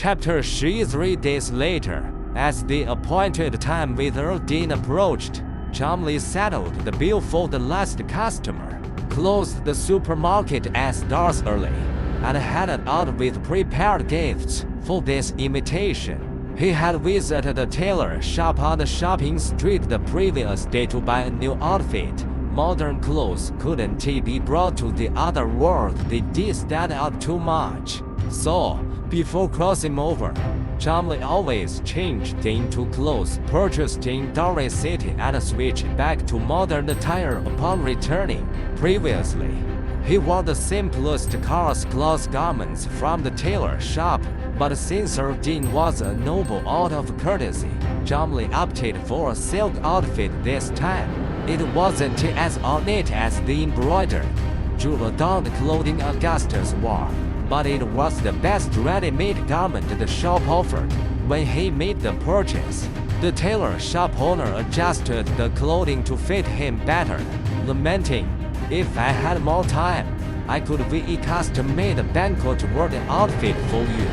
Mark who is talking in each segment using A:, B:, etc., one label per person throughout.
A: Chapter 3 days later, as the appointed time with Earl Dean approached, Chumley settled the bill for the last customer, closed the supermarket as dark early, and headed out with prepared gifts for this invitation. He had visited a tailor shop on the shopping street the previous day to buy a new outfit. Modern clothes couldn't be brought to the other world, they did stand out too much. So, before crossing over, Chumley always changed into clothes purchased in Dory City and switched back to modern attire upon returning. Previously, he wore the simplest coarse cloth garments from the tailor shop, but since Earl Dean was a noble out of courtesy, Chumley opted for a silk outfit this time. It wasn't as ornate as the embroidered, jewel-adorned clothing Augustus wore, but it was the best ready-made garment the shop offered. When he made the purchase, the tailor shop owner adjusted the clothing to fit him better, lamenting, "If I had more time, I could weave a custom-made banquet-worthy outfit for you.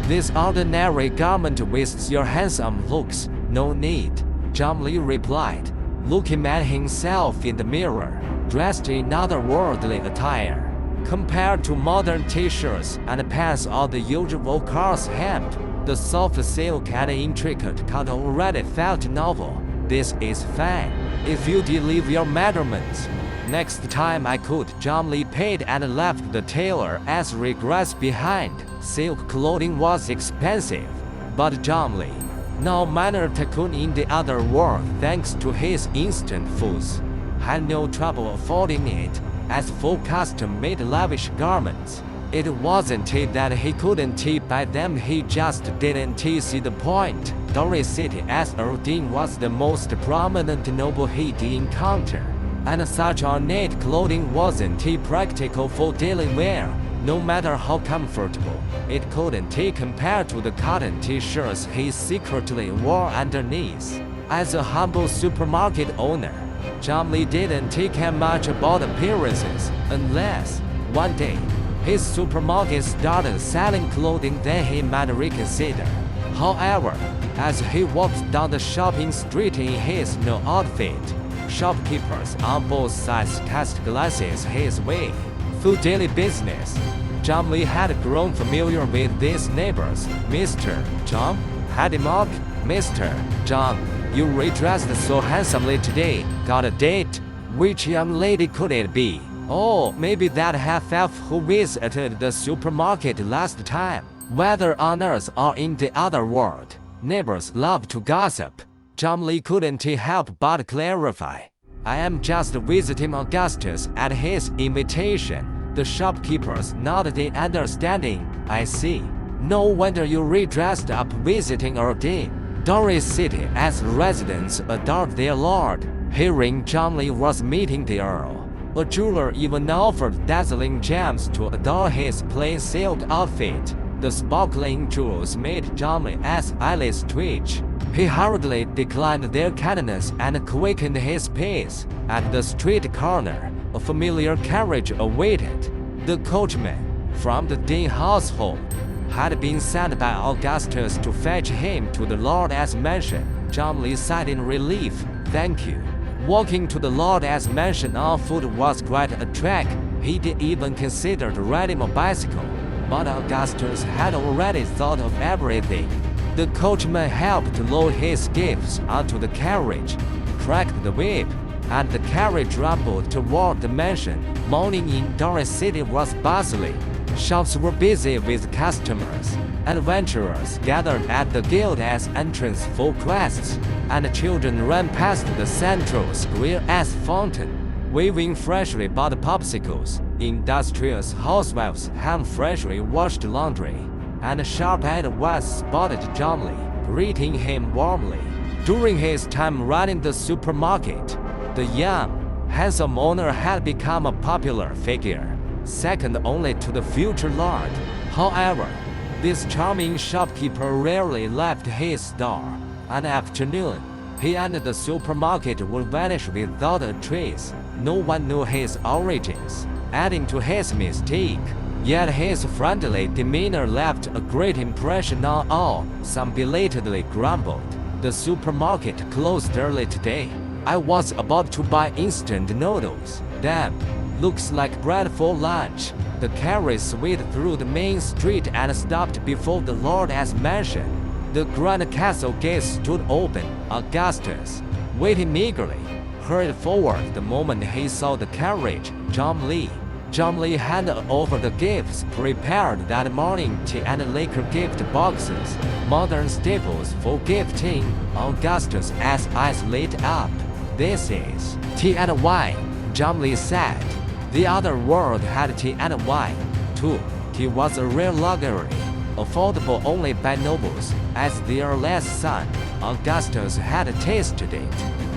A: This ordinary garment wastes your handsome looks, no need," Chumley replied, looking at himself in the mirror, dressed in otherworldly attire. Compared to modern t-shirts and pants or the usual coarse hemp, the soft silk and intricate cut already felt novel. "This is fine, if you leave your measurements. Next time I could." Chumley paid and left the tailor as regrets behind. Silk clothing was expensive, but Chumley, no minor tycoon in the other world thanks to his instant foods, had no trouble affording it. As for custom-made lavish garments, it wasn't that he couldn't buy them, he just didn't see the point. Dory City as Earl Dean was the most prominent noble he'd encounter, and such ornate clothing wasn't practical for daily wear. No matter how comfortable, it couldn't compare to the cotton t-shirts he secretly wore underneath. As a humble supermarket owner, Chumley didn't care much about appearances, unless, one day, his supermarket started selling clothing that he might reconsider. However, as he walked down the shopping street in his new outfit, shopkeepers on both sides cast glances his way. Through daily business, Chumley had grown familiar with these neighbors. "Mr. John?" had him up. "Mr. John, you redressed so handsomely today. Got a date? Which young lady could it be?" "Oh, maybe that half-elf who visited the supermarket last time." Whether on Earth or in the other world, neighbors love to gossip. Chumley couldn't help but clarify. "I am just visiting Augustus at his invitation." The shopkeepers nodded in understanding. "I see. No wonder you redressed up visiting Earl Dean." Dory City as residents adored their lord. Hearing Chumley was meeting the Earl, a jeweler even offered dazzling gems to adorn his plain silk outfit. The sparkling jewels made Chumley as eyelids twitch. He hurriedly declined their kindness and quickened his pace. At the street corner, a familiar carriage awaited. The coachman, from the Dean household, had been sent by Augustus to fetch him to the lord's mansion. Chumley sighed in relief. "Thank you." Walking to the lord's mansion on foot was quite a trek. He'd even considered riding a bicycle, but Augustus had already thought of everything. The coachman helped load his gifts onto the carriage, cracked the whip, and the carriage rumbled toward the mansion. Morning in Dory City was bustling. Shops were busy with customers. Adventurers gathered at the guild's entrance for quests, and children ran past the central square as fountain, waving freshly bought popsicles. Industrious housewives hung freshly washed laundry, and sharp-eyed ones spotted Chumley, greeting him warmly. During his time running the supermarket, the young, handsome owner had become a popular figure, second only to the future lord. However, this charming shopkeeper rarely left his store. An afternoon, he and the supermarket would vanish without a trace. No one knew his origins. Adding to his mystique, Yet his friendly demeanor left a great impression on all. Some belatedly grumbled. The supermarket closed early today. I was about to buy instant noodles. Damn, looks like bread for lunch. The carriage swayed through the main street and stopped before the Lord as mentioned. The grand castle gates stood open. Augustus, waiting eagerly, hurried forward the moment he saw the carriage. John Lee handed over the gifts prepared that morning: tea and liquor gift boxes, modern staples for gifting. Augustus' eyes lit up. This is tea and wine, John Lee said. The other world had tea and wine, too. Tea was a rare luxury, affordable only by nobles. As the earliest son, Augustus had tasted it.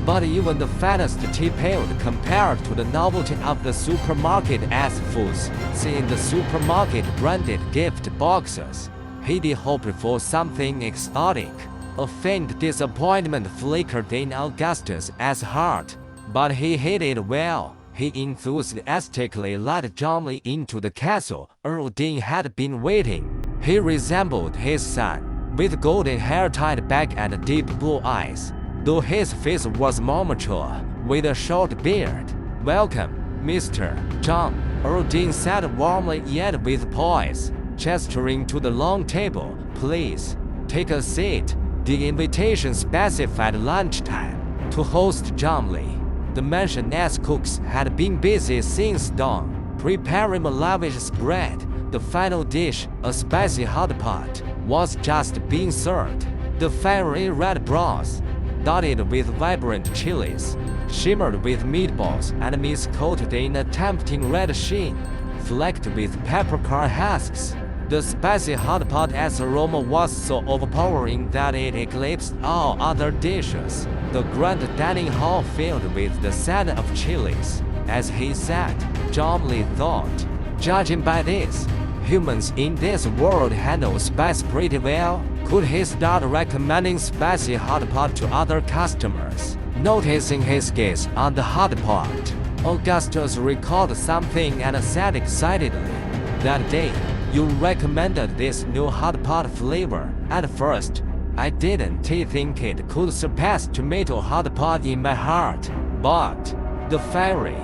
A: But even the fattest tea paled compared to the novelty of the supermarket as foods. Seeing the supermarket branded gift boxes, he hoped for something exotic. A faint disappointment flickered in Augustus' heart, but he hid it well. He enthusiastically led John Lee into the castle. Earl Dean had been waiting. He resembled his son, with golden hair tied back and deep blue eyes, though his face was more mature, with a short beard. "Welcome, Mr. John," Earl Dean said warmly yet with poise, gesturing to the long table. "Please, take a seat." The invitation specified lunchtime. To host John Lee, the mansion's cooks had been busy since dawn, preparing a lavish spread. The final dish, a spicy hot pot, was just being served. The fiery red broth, dotted with vibrant chilies, shimmered with meatballs and mis-coated in a tempting red sheen, flecked with peppercorn husks. The spicy hot pot's aroma was so overpowering that it eclipsed all other dishes. The grand dining hall filled with the scent of chilies. As he sat, John Lee thought, judging by this, humans in this world handle spice pretty well. Could he start recommending spicy hot pot to other customers? Noticing his gaze on the hot pot, Augustus recalled something and said excitedly, "That day, you recommended this new hot pot flavor. At first, I didn't think it could surpass tomato hot pot in my heart, but the fiery,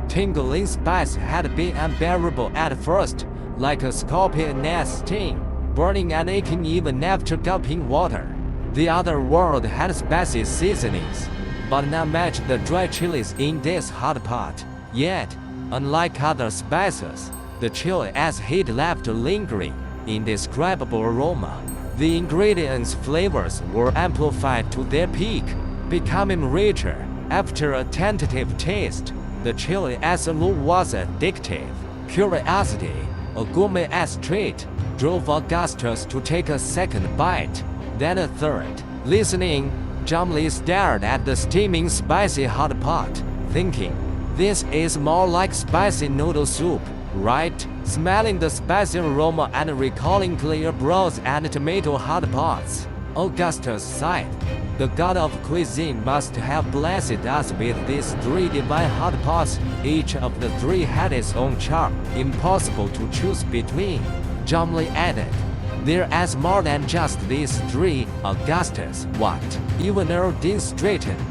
A: tingling spice had been unbearable at first, like a scorpion's sting, burning and aching even after gulping water. The other world had spicy seasonings, but none matched the dry chilies in this hot pot. Yet, unlike other spices, the chili's heat left a lingering, indescribable aroma. The ingredients' flavors were amplified to their peak, becoming richer. After a tentative taste, the chili's allure was addictive. Curiosity, a gourmet's treat, drove Augustus to take a second bite, then a third. Listening, John Lee stared at the steaming spicy hot pot, thinking, "This is more like spicy noodle soup, right?" Smelling the spicy aroma and recalling clear broths and tomato hot pots, Augustus sighed. The god of cuisine must have blessed us with these three divine hot pots. Each of the three had its own charm, impossible to choose between. John Lee added, "There's more than just these three, Augustus." "What?" Even Earl Dean straightened,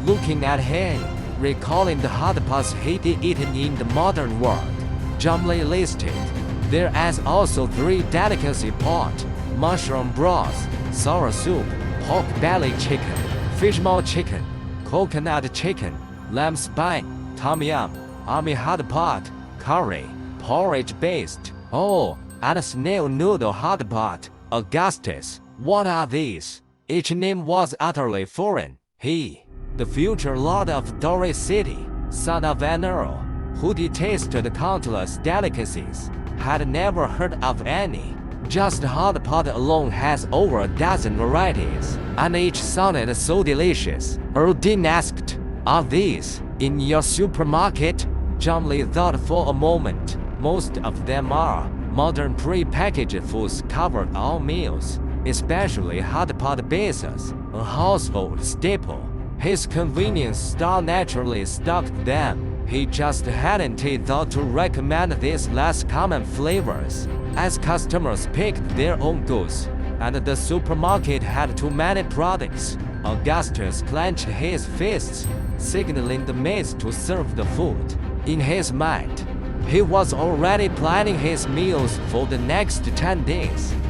A: looking at him, recalling the hot pots he'd eaten in the modern world. John Lee listed, "There's also three delicacy pot: mushroom broth, sour soup, pork belly chicken, fishmaw chicken, coconut chicken, lamb spine, tom yum, army hot pot, curry, porridge based. Oh, and a snail noodle hot pot." "Augustus, what are these?" Each name was utterly foreign. He, the future lord of Dory City, son of an earl, who detested countless delicacies, had never heard of any. Just hot pot alone has over a dozen varieties, and each sounded so delicious. Earl Dean asked, "Are these in your supermarket?" John Lee thought for a moment. "Most of them are. Modern pre-packaged foods cover all meals, especially hot pot bases, a household staple." His convenience store naturally stocked them. He just hadn't thought to recommend these less common flavors, as customers picked their own goods, and the supermarket had too many products. Augustus clenched his fists, signaling the maids to serve the food. In his mind, he was already planning his meals for the next 10 days.